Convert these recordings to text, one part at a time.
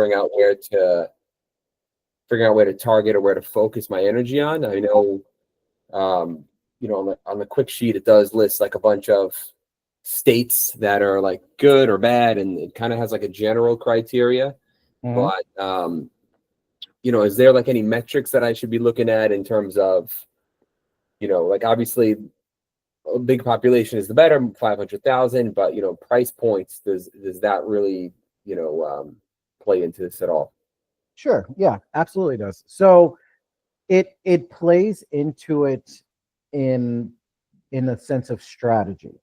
figuring out where to target or where to focus my energy on. I know, on the quick sheet, it does list like a bunch of states that are like good or bad, and it kind of has like a general criteria. But is there like any metrics that I should be looking at in terms of, like obviously a big population is the better, 500,000, but price points, does that really play into this at all? Sure. Yeah, absolutely does. So it plays into it in the sense of strategy.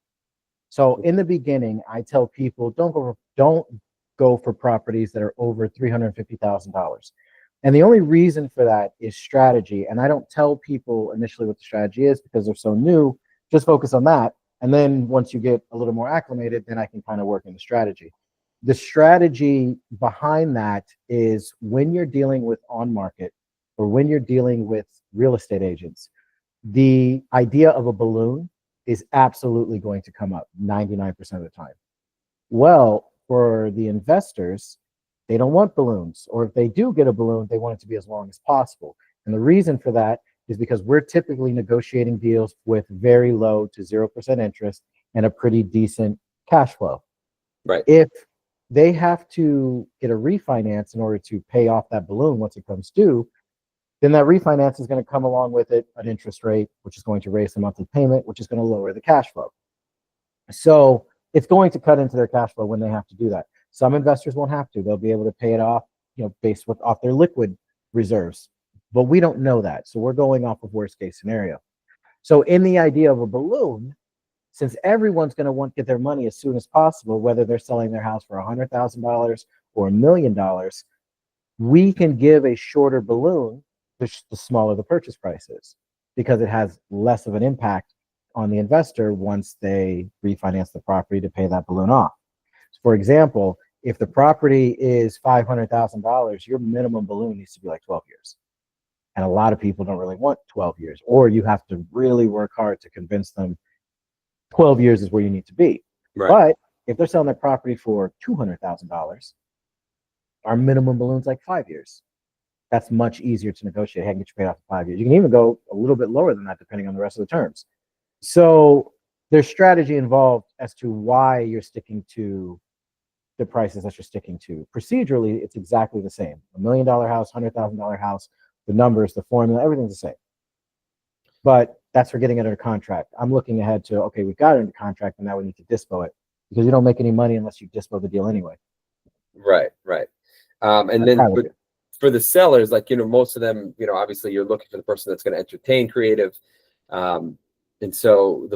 So in the beginning, I tell people don't go for properties that are over $350,000. And the only reason for that is strategy. And I don't tell people initially what the strategy is because they're so new. Just focus on that. And then once you get a little more acclimated, then I can kind of work in the strategy. The strategy behind that is when you're dealing with on market or when you're dealing with real estate agents, the idea of a balloon is absolutely going to come up 99% of the time. Well, for the investors, they don't want balloons, or if they do get a balloon, they want it to be as long as possible. And the reason for that is because we're typically negotiating deals with very low to 0% interest and a pretty decent cash flow. Right. If they have to get a refinance in order to pay off that balloon once it comes due, then that refinance is going to come along with it an interest rate, which is going to raise the monthly payment, which is going to lower the cash flow. So it's going to cut into their cash flow when they have to do that. Some investors won't have to. They'll be able to pay it off, based off their liquid reserves. But we don't know that. So we're going off of worst case scenario. So in the idea of a balloon, since everyone's going to want to get their money as soon as possible, whether they're selling their house for $100,000 or $1 million, we can give a shorter balloon the smaller the purchase price is, because it has less of an impact on the investor once they refinance the property to pay that balloon off. For example, if the property is $500,000, your minimum balloon needs to be like 12 years. And a lot of people don't really want 12 years, or you have to really work hard to convince them 12 years is where you need to be. Right. But if they're selling their property for $200,000, our minimum balloon's like 5 years. That's much easier to negotiate. Hey, I can get you paid off in 5 years. You can even go a little bit lower than that, depending on the rest of the terms. So there's strategy involved as to why you're sticking to the prices that you're sticking to. Procedurally, it's exactly the same. $1 million house, $100,000 house, the numbers, the formula, everything's the same. But that's for getting it under contract. I'm looking ahead to, okay, we've got it under contract, and now we need to dispo it, because you don't make any money unless you dispo the deal anyway. Right. And then for the sellers, like, most of them, obviously you're looking for the person that's going to entertain creative. And so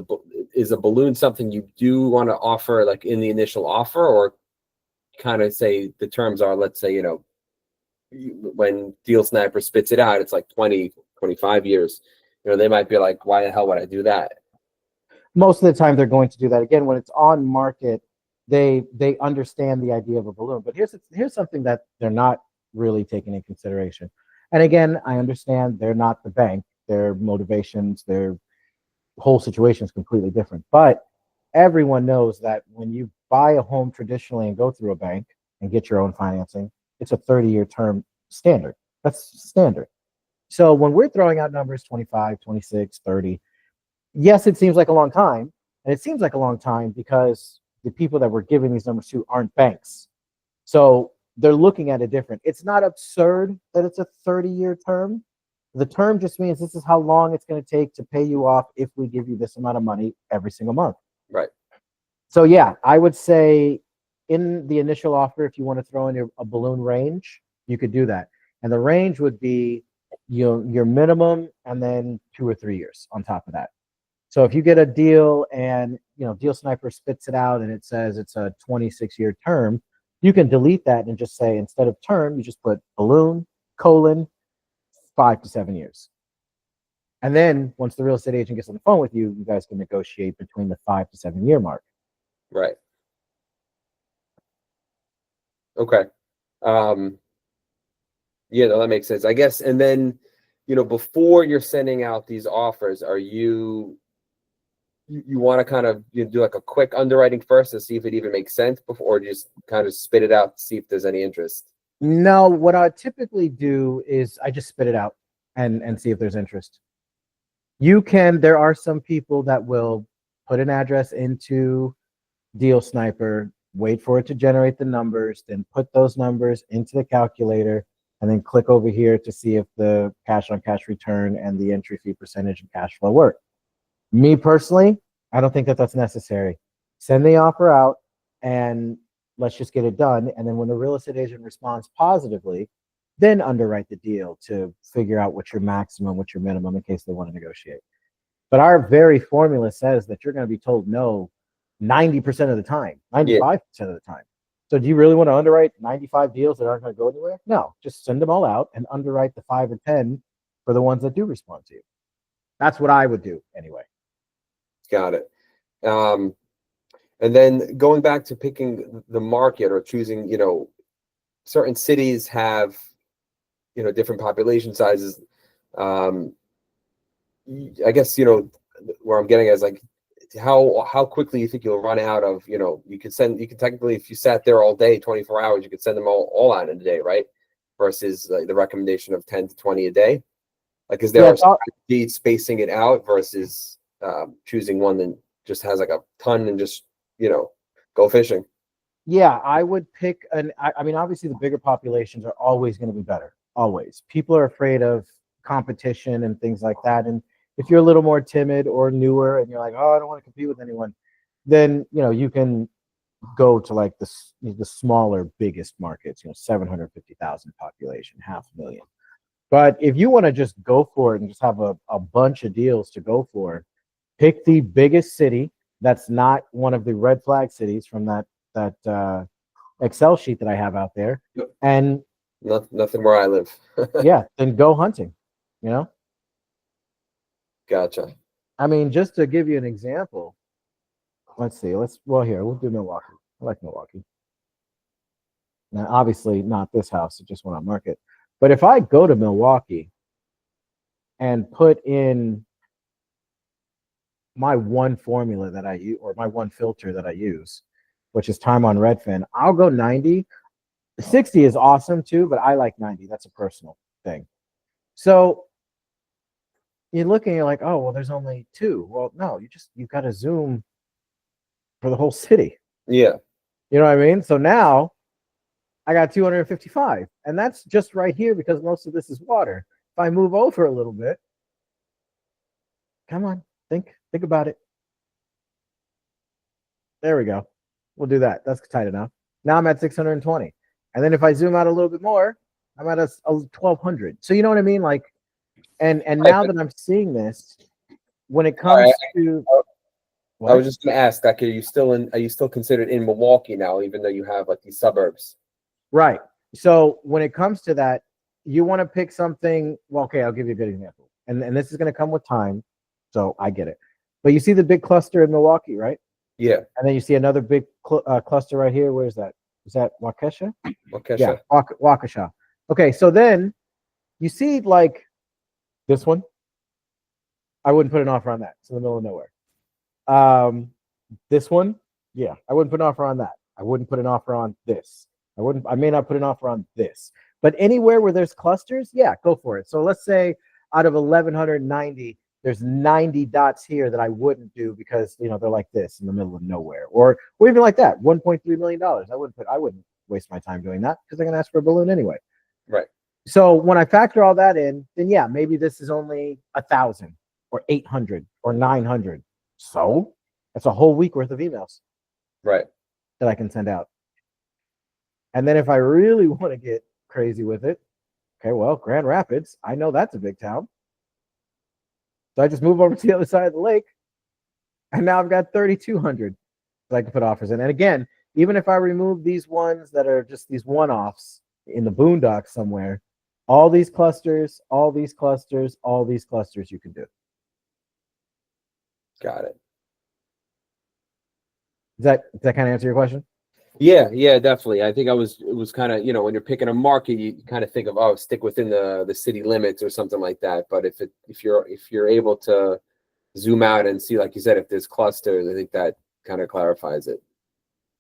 is a balloon something you do want to offer like in the initial offer, or kind of say the terms are, let's say, when Deal Sniper spits it out, it's like 20, 25 years. They might be like, why the hell would I do that? Most of the time they're going to do that. Again, when it's on market, they understand the idea of a balloon. But here's something that they're not really taking into consideration. And again, I understand they're not the bank. Their motivations, their whole situation is completely different. But everyone knows that when you buy a home traditionally and go through a bank and get your own financing, it's a 30-year term standard. That's standard. So when we're throwing out numbers 25, 26, 30, yes, it seems like a long time. And it seems like a long time because the people that we're giving these numbers to aren't banks. So they're looking at it different. It's not absurd that it's a 30-year term. The term just means this is how long it's going to take to pay you off if we give you this amount of money every single month. Right. So yeah, I would say in the initial offer, if you want to throw in a balloon range, you could do that. And the range would be your minimum and then 2 or 3 years on top of that. So if you get a deal and Deal Sniper spits it out and it says it's a 26-year term, you can delete that and just say, instead of term, you just put balloon, 5 to 7 years. And then once the real estate agent gets on the phone with you, you guys can negotiate between the 5 to 7 year mark. Right. Okay. Yeah, no, that makes sense, I guess. And then, before you're sending out these offers, are you want to kind of do like a quick underwriting first to see if it even makes sense before, or just kind of spit it out to see if there's any interest? No, what I typically do is I just spit it out and see if there's interest. There are some people that will put an address into Deal Sniper, wait for it to generate the numbers, then put those numbers into the calculator, and then click over here to see if the cash on cash return and the entry fee percentage and cash flow work. Me personally, I don't think that that's necessary. Send the offer out and let's just get it done. And then when the real estate agent responds positively, then underwrite the deal to figure out what's your maximum, what's your minimum in case they want to negotiate. But our very formula says that you're going to be told no 90% of the time, 95% of the time. So do you really want to underwrite 95 deals that aren't going to go anywhere? No, just send them all out and underwrite the 5 or 10 for the ones that do respond to you. That's what I would do anyway. Got it. And then going back to picking the market or choosing, certain cities have, different population sizes. I guess, where I'm getting at is like how quickly you think you'll run out of, you can technically, if you sat there all day, 24 hours, you could send them all out in a day, right? Versus like the recommendation of 10 to 20 a day. Like, is there a strategy spacing it out versus choosing one that just has like a ton and just, go fishing? Yeah, I would pick I mean, obviously the bigger populations are always going to be better. Always. People are afraid of competition and things like that. And if you're a little more timid or newer and you're like, oh, I don't want to compete with anyone, then, you can go to like the smaller, biggest markets, 750,000 population, 500,000. But if you want to just go for it and just have a bunch of deals to go for, pick the biggest city that's not one of the red flag cities from that Excel sheet that I have out there, and nothing where I live. yeah, then go hunting. Gotcha. I mean, just to give you an example, let's see. We'll do Milwaukee. I like Milwaukee. Now, obviously, not this house. It just went on market. But if I go to Milwaukee and put in my one formula that I use, or my one filter that I use, which is time on Redfin, I'll go 90. 60 is awesome too, but I like 90. That's a personal thing. So you're looking, you're like, oh, well, there's only 2. Well, no, you got to zoom for the whole city. Yeah. You know what I mean? So now I got 255, and that's just right here because most of this is water. If I move over a little bit, come on, think about it. There we go. We'll do that. That's tight enough. Now I'm at 620. And then if I zoom out a little bit more, I'm at a 1200. So you know what I mean? Like, and now that I'm seeing this, when it comes to I was just gonna ask, like, are you still considered in Milwaukee now, even though you have like these suburbs? Right. So when it comes to that, you want to pick something. Well, okay, I'll give you a good example. And this is going to come with time. So I get it. But you see the big cluster in Milwaukee, right? Yeah. And then you see another big cluster right here. Where is that? Is that Waukesha? Waukesha. Yeah, Waukesha. Okay, so then you see like this one. I wouldn't put an offer on that. It's in the middle of nowhere. This one, yeah, I wouldn't put an offer on that. I wouldn't put an offer on this. I may not put an offer on this. But anywhere where there's clusters, yeah, go for it. So let's say out of 1,190, there's 90 dots here that I wouldn't do because they're like this in the middle of nowhere, or even like that, $1.3 million. I wouldn't waste my time doing that because they're gonna ask for a balloon anyway. Right. So when I factor all that in, then yeah, maybe this is only 1,000 or 800 or 900. So that's a whole week worth of emails, right, that I can send out. And then if I really want to get crazy with it, okay, well, Grand Rapids, I know that's a big town. So I just move over to the other side of the lake, and now I've got 3,200 that I can put offers in. And again, even if I remove these ones that are just these one-offs in the boondocks somewhere, all these clusters you can do. Got it. Does that kind of answer your question? Yeah, definitely. I think it was kind of, when you're picking a market, you kind of think of, stick within the city limits or something like that. But if you're able to zoom out and see, like you said, if there's clusters, I think that kind of clarifies it.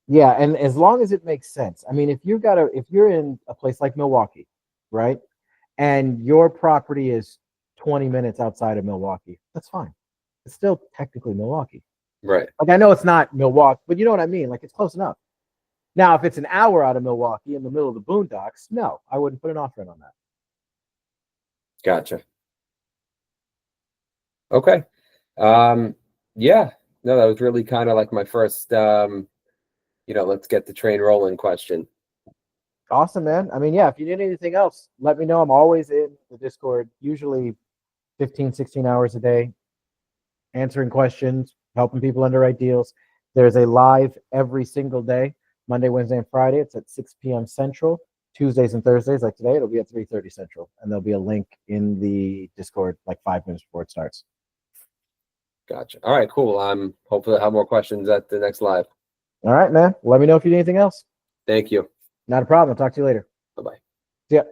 Yeah, and as long as it makes sense. I mean, if you're in a place like Milwaukee, right? And your property is 20 minutes outside of Milwaukee, that's fine. It's still technically Milwaukee. Right. Like I know it's not Milwaukee, but you know what I mean? Like it's close enough. Now, if it's an hour out of Milwaukee in the middle of the boondocks, no, I wouldn't put an offer in on that. Gotcha. Okay. Yeah, no, that was really kind of like my first, let's get the train rolling question. Awesome, man. I mean, yeah, if you need anything else, let me know. I'm always in the Discord, usually 15, 16 hours a day, answering questions, helping people underwrite deals. There's a live every single day, Monday, Wednesday, and Friday. It's at 6 p.m. Central. Tuesdays and Thursdays, like today, it'll be at 3:30 Central. And there'll be a link in the Discord like 5 minutes before it starts. Gotcha. All right, cool. Hopefully I'll have more questions at the next live. All right, man. Let me know if you need anything else. Thank you. Not a problem. I'll talk to you later. Bye-bye. See ya.